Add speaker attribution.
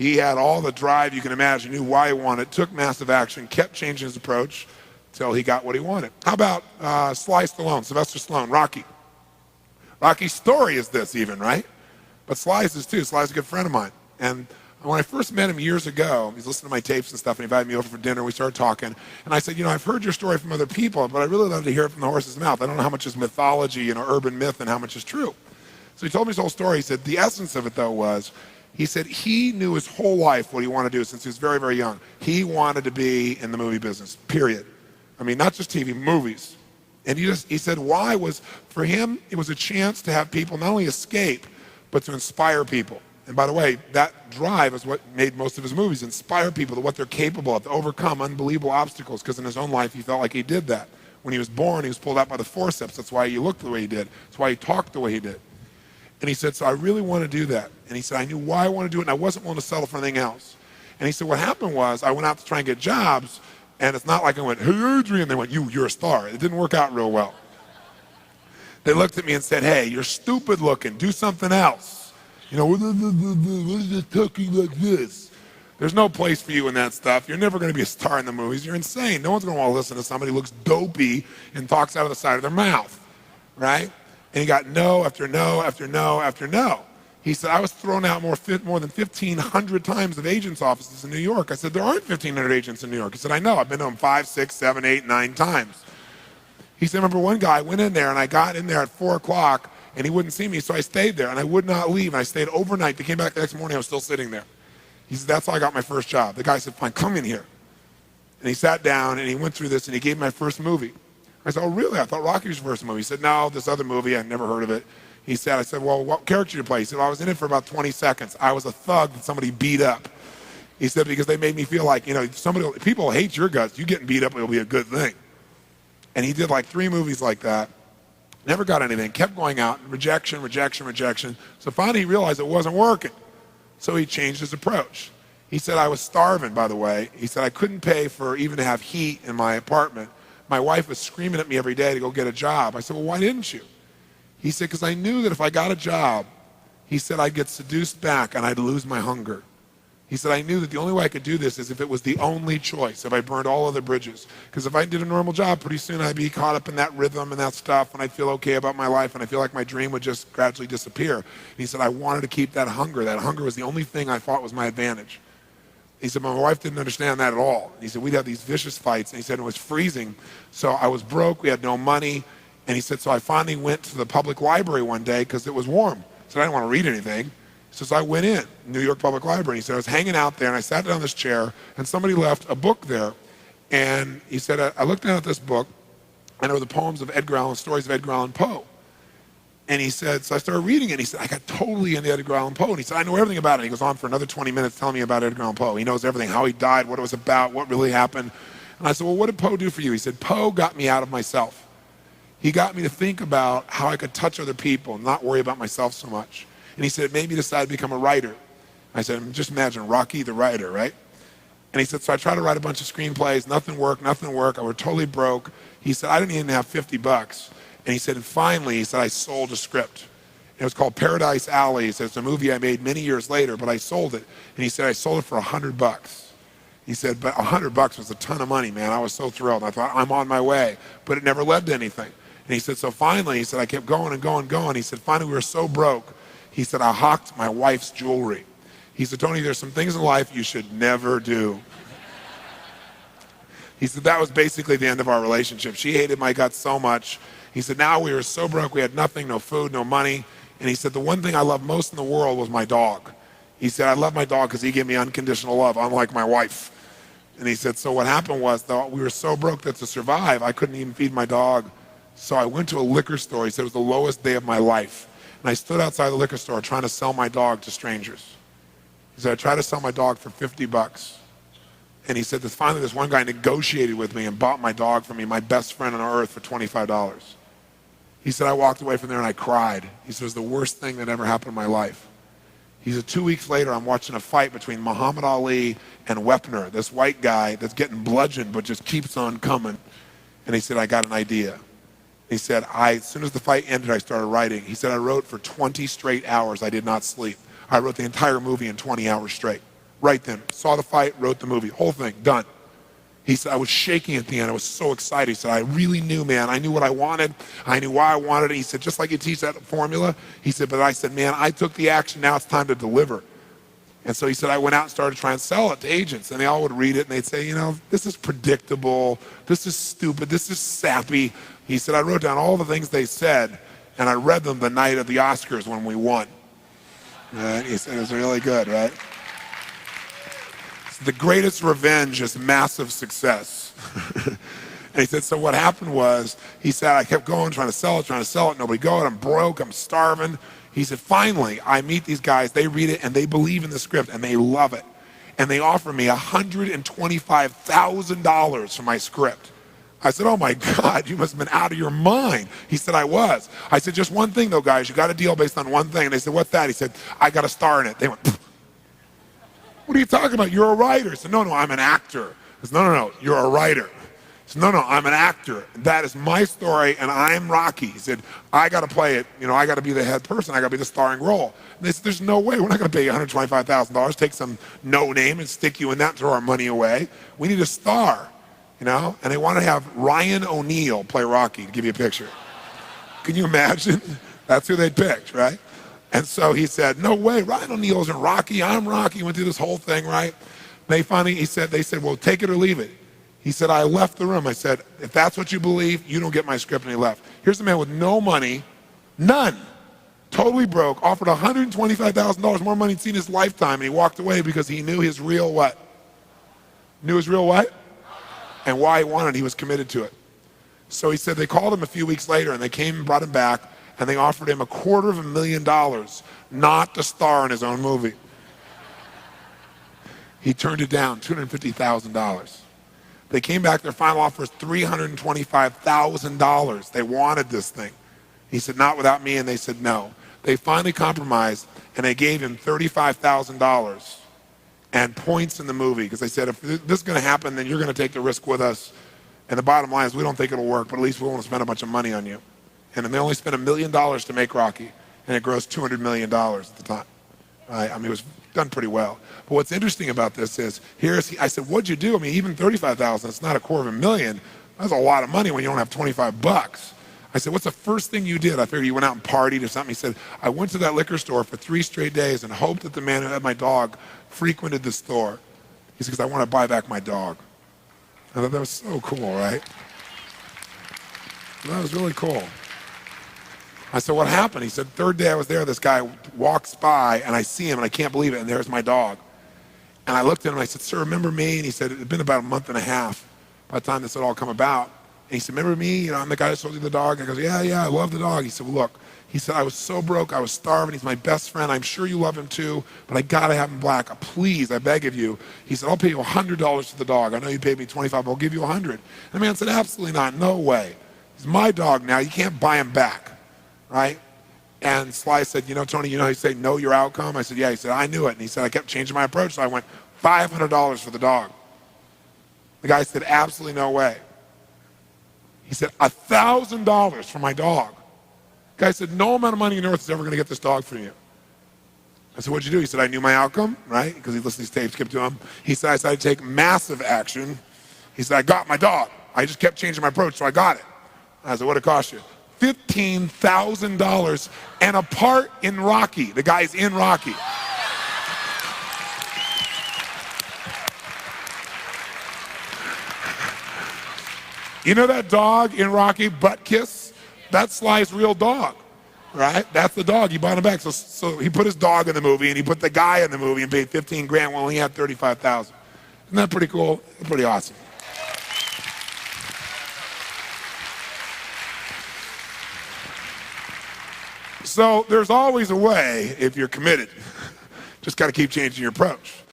Speaker 1: He had all the drive you can imagine, knew why he wanted it, took massive action, kept changing his approach until he got what he wanted. How about Sylvester Stallone, Rocky? Rocky's story is this even, right? But Sly's is too. Sly's a good friend of mine. And when I first met him years ago, he's listening to my tapes and stuff, and he invited me over for dinner. We started talking. And I said, I've heard your story from other people, but I really love to hear it from the horse's mouth. I don't know how much is mythology, urban myth, and how much is true. So he told me his whole story. He said the essence of it, though, was he said he knew his whole life what he wanted to do since he was very, very young. He wanted to be in the movie business, period. I mean, not just TV, movies. And he said why was, for him, it was a chance to have people not only escape, but to inspire people. And by the way, that drive is what made most of his movies, inspire people to what they're capable of, to overcome unbelievable obstacles, because in his own life, he felt like he did that. When he was born, he was pulled out by the forceps. That's why he looked the way he did. That's why he talked the way he did. And he said, so I really want to do that. And he said, I knew why I wanted to do it, and I wasn't willing to settle for anything else. And he said, what happened was, I went out to try and get jobs, and it's not like I went, hey, Adrian, they went, you're a star. It didn't work out real well. They looked at me and said, hey, you're stupid looking, do something else. What is this talking like this? There's no place for you in that stuff. You're never going to be a star in the movies. You're insane. No one's going to want to listen to somebody who looks dopey and talks out of the side of their mouth, right? And he got no after no after no after no. He said, I was thrown out more than 1,500 times of agents' offices in New York. I said, there aren't 1,500 agents in New York. He said, I know. I've been to them 5, 6, 7, 8, 9 times. He said, remember one guy, I went in there, and I got in there at 4 o'clock, and he wouldn't see me, so I stayed there, and I would not leave. And I stayed overnight. They came back the next morning. I was still sitting there. He said, that's how I got my first job. The guy said, fine, come in here. And he sat down, and he went through this, and he gave me my first movie. I said, oh, really? I thought Rocky was your first movie. He said, no, this other movie, I'd never heard of it. I said, well, what character did you play? He said, well, I was in it for about 20 seconds. I was a thug that somebody beat up. He said, because they made me feel like, people hate your guts. You getting beat up, it'll be a good thing. And he did like 3 movies like that. Never got anything. Kept going out. Rejection, rejection, rejection. So finally he realized it wasn't working. So he changed his approach. He said, I was starving, by the way. He said, I couldn't pay for even to have heat in my apartment. My wife was screaming at me every day to go get a job. I said, well, why didn't you? He said, because I knew that if I got a job, he said, I'd get seduced back and I'd lose my hunger. He said, I knew that the only way I could do this is if it was the only choice, if I burned all other bridges. Because if I did a normal job, pretty soon I'd be caught up in that rhythm and that stuff, and I'd feel okay about my life, and I feel like my dream would just gradually disappear. And he said, I wanted to keep that hunger. That hunger was the only thing I thought was my advantage. He said, my wife didn't understand that at all. He said, we'd have these vicious fights, and he said, it was freezing. So I was broke, we had no money, and he said, so I finally went to the public library one day because it was warm. So I didn't want to read anything. He says, I went in, New York Public Library. He said, I was hanging out there, and I sat down in this chair, and somebody left a book there. And he said, I looked down at this book, and it were the poems of Edgar Allan, stories of Edgar Allan Poe. And he said, so I started reading it, and he said, I got totally into Edgar Allan Poe. And he said, I know everything about it. He goes on for another 20 minutes telling me about Edgar Allan Poe. He knows everything, how he died, what it was about, what really happened. And I said, well, what did Poe do for you? He said, Poe got me out of myself. He got me to think about how I could touch other people and not worry about myself so much. And he said, it made me decide to become a writer. I said, just imagine Rocky the writer, right? And he said, so I tried to write a bunch of screenplays, nothing worked. I was totally broke. He said, I didn't even have $50. And he said, and finally, he said, I sold a script. It was called Paradise Alley. He said, it's a movie I made many years later, but I sold it. And he said, I sold it for $100. He said, but $100 was a ton of money, man. I was so thrilled. I thought, I'm on my way. But it never led to anything. And he said, so finally, he said, I kept going and going and going. He said, finally, we were so broke. He said, I hawked my wife's jewelry. He said, Tony, there's some things in life you should never do. He said, that was basically the end of our relationship. She hated my guts so much. He said, now we were so broke, we had nothing, no food, no money. And he said, the one thing I loved most in the world was my dog. He said, I love my dog because he gave me unconditional love, unlike my wife. And he said, so what happened was, though, we were so broke that to survive, I couldn't even feed my dog. So I went to a liquor store. He said, it was the lowest day of my life. And I stood outside the liquor store trying to sell my dog to strangers. He said, I tried to sell my dog for $50. And he said that finally this one guy negotiated with me and bought my dog for me, my best friend on earth, for $25. He said, I walked away from there and I cried. He said, it was the worst thing that ever happened in my life. He said, 2 weeks later, I'm watching a fight between Muhammad Ali and Wepner, this white guy that's getting bludgeoned but just keeps on coming. And he said, I got an idea. He said, as soon as the fight ended, I started writing. He said, I wrote for 20 straight hours. I did not sleep. I wrote the entire movie in 20 hours straight. right then. Saw the fight, wrote the movie, whole thing, done. He said, I was shaking at the end. I was so excited. He said, I really knew, man. I knew what I wanted. I knew why I wanted it. He said, just like you teach that formula. He said, but I said, man, I took the action. Now it's time to deliver. And so he said, I went out and started trying to sell it to agents. And they all would read it and they'd say, you know, this is predictable. This is stupid. This is sappy. He said, I wrote down all the things they said and I read them the night of the Oscars when we won. He said, it was really good, right? The greatest revenge is massive success. And he said, so what happened was, he said, I kept going, trying to sell it, nobody going, I'm broke, I'm starving. He said, finally, I meet these guys, they read it, and they believe in the script, and they love it. And they offer me $125,000 for my script. I said, oh my God, you must have been out of your mind. He said, I was. I said, just one thing though, guys, you got a deal based on one thing. And they said, what's that? He said, I got a star in it. They went, pfft. What are you talking about? You're a writer. I said, no, I'm an actor. I said, no, you're a writer. I said, no, I'm an actor. That is my story, and I'm Rocky. He said, I got to play it. You know, I got to be the head person. I got to be the starring role. And they said, there's no way. We're not going to pay you $125,000, take some no name and stick you in that and throw our money away. We need a star, you know? And they want to have Ryan O'Neal play Rocky, to give you a picture. Can you imagine? That's who they picked, right? And so he said, no way, Ryan O'Neal isn't Rocky, I'm Rocky. Went through this whole thing, right? They finally, they said, well, take it or leave it. He said, I left the room. I said, if that's what you believe, you don't get my script, and he left. Here's a man with no money, none, totally broke, offered $125,000, more money he'd seen in his lifetime, and he walked away because he knew his real what? Knew his real what? And why he wanted it, he was committed to it. So he said they called him a few weeks later, and they came and brought him back, and they offered him $250,000 not to star in his own movie. He turned it down, $250,000. They came back, their final offer was $325,000. They wanted this thing. He said, not without me, and they said no. They finally compromised, and they gave him $35,000 and points in the movie, because they said, if this is going to happen, then you're going to take the risk with us. And the bottom line is, we don't think it'll work, but at least we won't spend a bunch of money on you. And they only spent $1 million to make Rocky, and it grossed $200 million at the time. Right? I mean, it was done pretty well. But what's interesting about this is, I said, what'd you do? I mean, even $35,000, it's not $250,000. That's a lot of money when you don't have 25 bucks. I said, what's the first thing you did? I figured you went out and partied or something. He said, I went to that liquor store for 3 straight days and hoped that the man who had my dog frequented the store. He said, because I want to buy back my dog. I thought that was so cool, right? That was really cool. I said, what happened? He said, third day I was there, this guy walks by, and I see him, and I can't believe it, and there's my dog. And I looked at him, and I said, sir, remember me? And he said, it had been about a month and a half by the time this had all come about. And he said, remember me? You know, I'm the guy that sold you the dog. I goes, yeah, I love the dog. He said, well, look. He said, I was so broke, I was starving. He's my best friend. I'm sure you love him too, but I got to have him black. Please, I beg of you. He said, I'll pay you $100 for the dog. I know you paid me $25, but I'll give you $100. And the man said, absolutely not, no way. He's my dog now. You can't buy him back. Right? And Sly said, you know, Tony, you know how you say know your outcome? I said, yeah. He said, I knew it. And he said, I kept changing my approach, so I went $500 for the dog. The guy said, absolutely no way. He said, $1,000 for my dog. The guy said, no amount of money on earth is ever going to get this dog for you. I said, what'd you do? He said, I knew my outcome, right? Because he listened to these tapes, kept to him. He said, I decided to take massive action. He said, I got my dog. I just kept changing my approach, so I got it. I said, what'd it cost you? $15,000 and a part in Rocky. The guy's in Rocky. You know that dog in Rocky, Butt Kiss? That's Sly's real dog, right? That's the dog. He bought him back. So he put his dog in the movie, and he put the guy in the movie and paid $15,000 while he had $35,000. Isn't that pretty cool? Pretty awesome. So there's always a way if you're committed. Just got to keep changing your approach.